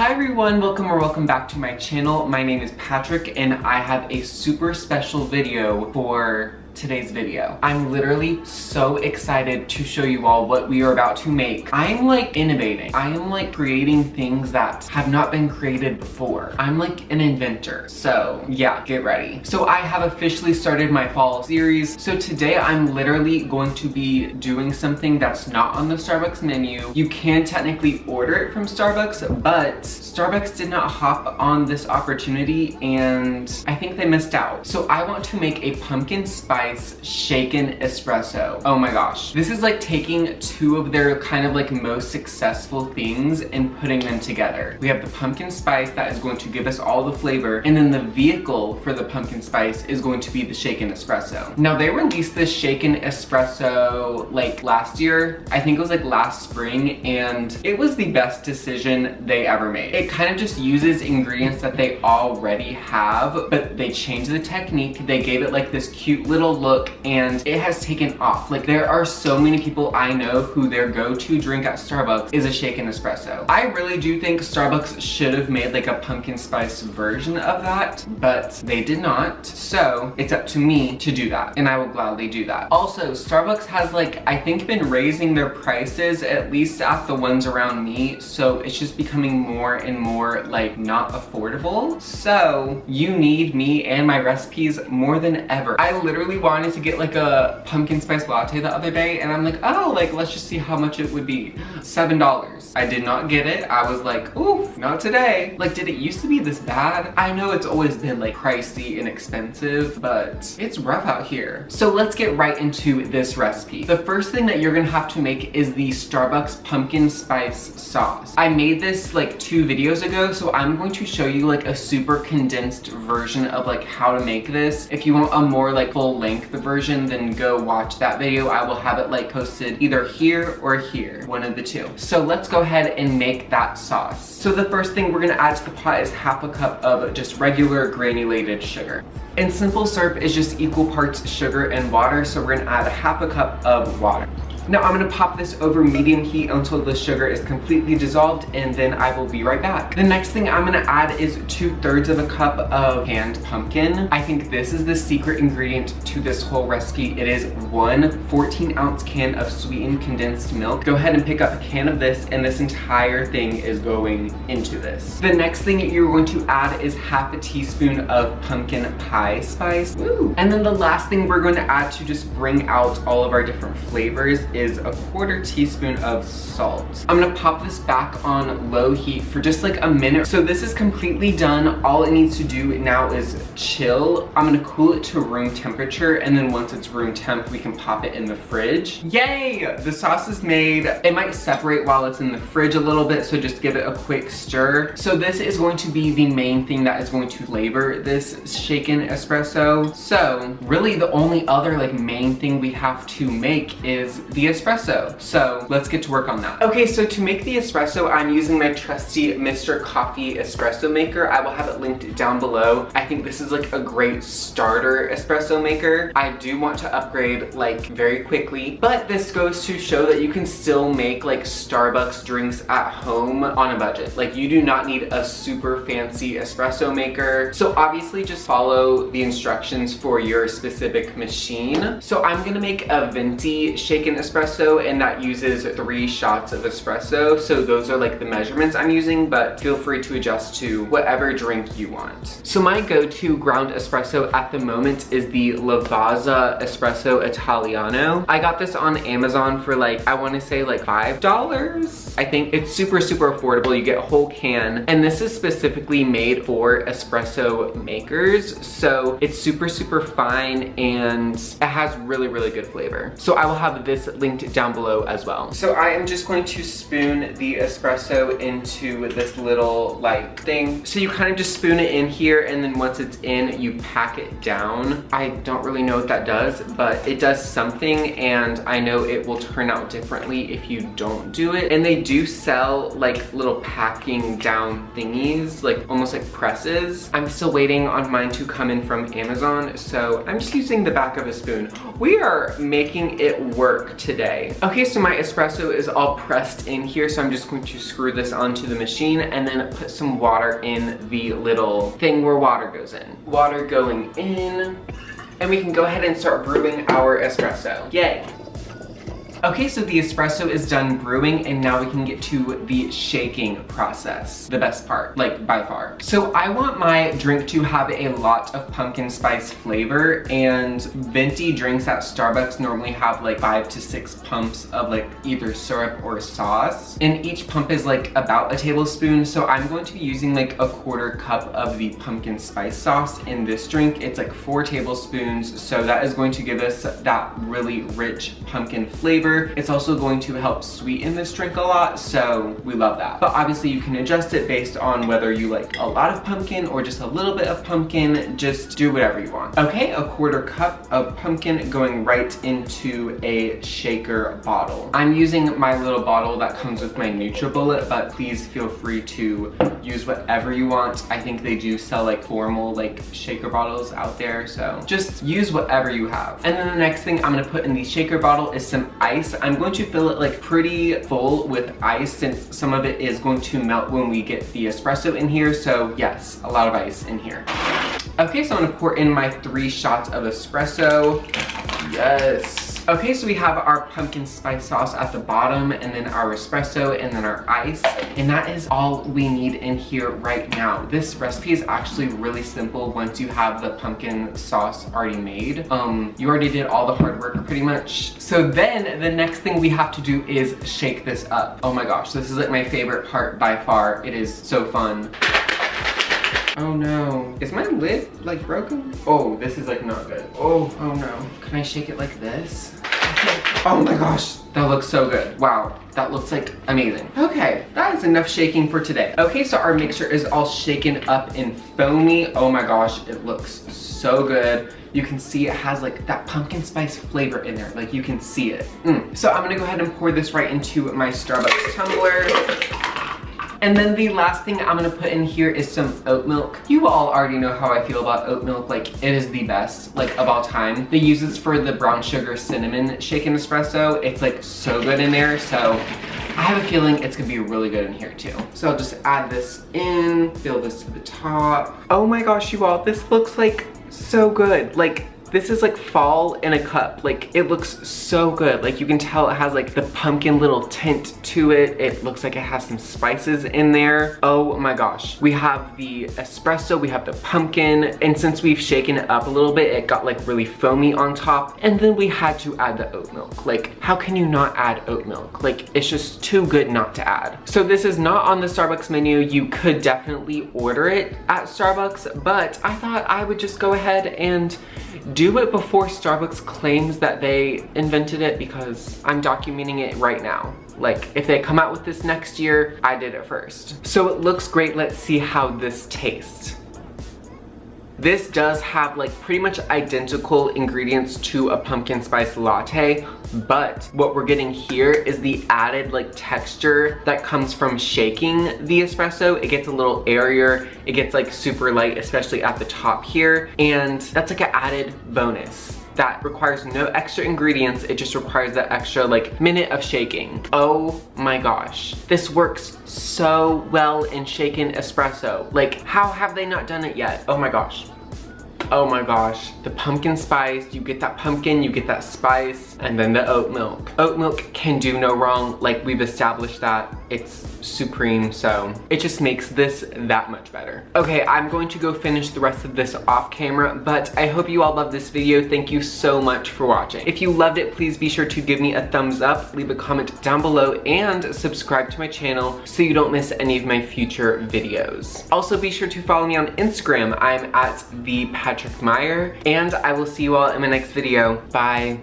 Hi everyone, welcome back to my channel. My name is Patrick and I have a super special video for today's video. I'm literally so excited to show you all what we are about to make. I'm like innovating. I am like creating things that have not been created before. I'm like an inventor. So yeah, get ready. So I have officially started my fall series. So today I'm literally going to be doing something that's not on the Starbucks menu. You can technically order it from Starbucks, but Starbucks did not hop on this opportunity and I think they missed out. So I want to make a pumpkin spice shaken espresso. Oh my gosh. This is like taking two of their kind of like most successful things and putting them together. We have the pumpkin spice that is going to give us all the flavor, and then the vehicle for the pumpkin spice is going to be the shaken espresso. Now they released this shaken espresso like last year. I think it was like last spring, and it was the best decision they ever made. It kind of just uses ingredients that they already have, but they changed the technique. They gave it like this cute little look, and it has taken off. Like there are so many people I know who their go-to drink at Starbucks is a shaken espresso. I really do think Starbucks should have made like a pumpkin spice version of that, but they did not. So it's up to me to do that, and I will gladly do that. Also, Starbucks has like, I think, been raising their prices, at least at the ones around me, so it's just becoming more and more like not affordable. So you need me and my recipes more than ever. I literally wanted to get like a pumpkin spice latte the other day, and I'm like, oh, like let's just see how much it would be. $7. I did not get it. I was like, oof, not today. Like, did it used to be this bad? I know it's always been like pricey and expensive, but it's rough out here. So let's get right into this recipe. The first thing that you're gonna have to make is the Starbucks pumpkin spice sauce. I made this like 2 videos ago, so I'm going to show you like a super condensed version of like how to make this. If you want a more like full length version, then go watch that video. I will have it like posted either here or here, one of the two. So let's go ahead and make that sauce. So the first thing we're gonna add to the pot is 1/2 cup of just regular granulated sugar. And simple syrup is just equal parts sugar and water, so we're gonna add 1/2 cup of water. Now I'm gonna pop this over medium heat until the sugar is completely dissolved, and then I will be right back. The next thing I'm gonna add is 2/3 of a cup of canned pumpkin. I think this is the secret ingredient to this whole recipe. It is 1 14-ounce can of sweetened condensed milk. Go ahead and pick up a can of this, and this entire thing is going into this. The next thing you're going to add is 1/2 teaspoon of pumpkin pie spice. Woo. And then the last thing we're going to add to just bring out all of our different flavors is 1/4 teaspoon of salt. I'm gonna pop this back on low heat for just like a minute. So this is completely done. All it needs to do now is chill. I'm gonna cool it to room temperature, and then once it's room temp, we can pop it in the fridge. Yay! The sauce is made. It might separate while it's in the fridge a little bit, so just give it a quick stir. So this is going to be the main thing that is going to flavor this shaken espresso. So really the only other like main thing we have to make is the espresso. So let's get to work on that. Okay, so to make the espresso, I'm using my trusty Mr. Coffee espresso maker. I will have it linked down below. I think this is like a great starter espresso maker. I do want to upgrade like very quickly, but this goes to show that you can still make like Starbucks drinks at home on a budget. Like you do not need a super fancy espresso maker. So obviously just follow the instructions for your specific machine. So I'm gonna make a venti shaken espresso, and that uses 3 shots of espresso. So those are like the measurements I'm using, but feel free to adjust to whatever drink you want. So my go-to ground espresso at the moment is the Lavazza Espresso Italiano. I got this on Amazon for like, I wanna say like $5. I think it's super affordable. You get a whole can, and this is specifically made for espresso makers. So it's super fine, and it has really good flavor. So I will have this linked down below as well. So I am just going to spoon the espresso into this little like thing. So you kind of just spoon it in here, and then once it's in, you pack it down. I don't really know what that does, but it does something, and I know it will turn out differently if you don't do it. And they do sell like little packing down thingies, like almost like presses. I'm still waiting on mine to come in from Amazon, so I'm just using the back of a spoon. We are making it work today. today. Okay, so my espresso is all pressed in here, so I'm just going to screw this onto the machine and then put some water in the little thing where water goes in. Water going in, and we can go ahead and start brewing our espresso. Yay! Okay, so the espresso is done brewing and now we can get to the shaking process. The best part, like by far. So I want my drink to have a lot of pumpkin spice flavor, and venti drinks at Starbucks normally have like 5 to 6 pumps of like either syrup or sauce. And each pump is like about a tablespoon. So I'm going to be using like a 1/4 cup of the pumpkin spice sauce in this drink. It's like 4 tablespoons. So that is going to give us that really rich pumpkin flavor. It's also going to help sweeten this drink a lot, so we love that. But obviously you can adjust it based on whether you like a lot of pumpkin or just a little bit of pumpkin. Just do whatever you want. Okay, a 1/4 cup of pumpkin going right into a shaker bottle. I'm using my little bottle that comes with my NutriBullet, but please feel free to use whatever you want. I think they do sell like formal like shaker bottles out there, so just use whatever you have. And then the next thing I'm gonna put in the shaker bottle is some ice. I'm going to fill it like pretty full with ice since some of it is going to melt when we get the espresso in here. So yes, a lot of ice in here. Okay, so I'm gonna pour in my 3 shots of espresso. Yes. Okay, so we have our pumpkin spice sauce at the bottom, and then our espresso, and then our ice, and that is all we need in here right now. This recipe is actually really simple once you have the pumpkin sauce already made. You already did all the hard work pretty much. So then the next thing we have to do is shake this up. Oh my gosh, this is like my favorite part by far. It is so fun. Oh no. Is my lid like broken? Oh, this is like not good. Oh no. Can I shake it like this? Okay. Oh my gosh, that looks so good. Wow, that looks like amazing. Okay, that is enough shaking for today. Okay, so our mixture is all shaken up and foamy. Oh my gosh, it looks so good. You can see it has like that pumpkin spice flavor in there. Like you can see it. So I'm gonna go ahead and pour this right into my Starbucks tumbler. And then the last thing I'm gonna put in here is some oat milk. You all already know how I feel about oat milk. Like, it is the best, like, of all time. They use this for the brown sugar cinnamon shaken espresso. It's like so good in there, so I have a feeling it's gonna be really good in here too. So I'll just add this in, fill this to the top. Oh my gosh, you all, this looks like so good. Like, this is like fall in a cup. Like, it looks so good. Like, you can tell it has like the pumpkin little tint to it. It looks like it has some spices in there. Oh my gosh. We have the espresso, we have the pumpkin, and since we've shaken it up a little bit, it got like really foamy on top. And then we had to add the oat milk. Like, how can you not add oat milk? Like, it's just too good not to add. So this is not on the Starbucks menu. You could definitely order it at Starbucks, but I thought I would just go ahead and do it before Starbucks claims that they invented it, because I'm documenting it right now. Like, if they come out with this next year, I did it first. So it looks great. Let's see how this tastes. This does have like pretty much identical ingredients to a pumpkin spice latte, but what we're getting here is the added like texture that comes from shaking the espresso. It gets a little airier, it gets like super light, especially at the top here, and that's like an added bonus. That requires no extra ingredients, it just requires that extra like minute of shaking. Oh my gosh. This works so well in shaken espresso. Like, how have they not done it yet? Oh my gosh. Oh my gosh, the pumpkin spice, you get that pumpkin, you get that spice, and then the oat milk. Oat milk can do no wrong, like we've established that. It's supreme, so it just makes this that much better. Okay, I'm going to go finish the rest of this off camera, but I hope you all loved this video. Thank you so much for watching. If you loved it, please be sure to give me a thumbs up, leave a comment down below, and subscribe to my channel so you don't miss any of my future videos. Also, be sure to follow me on Instagram. I'm at @PatrickMeyer, and I will see you all in my next video. Bye.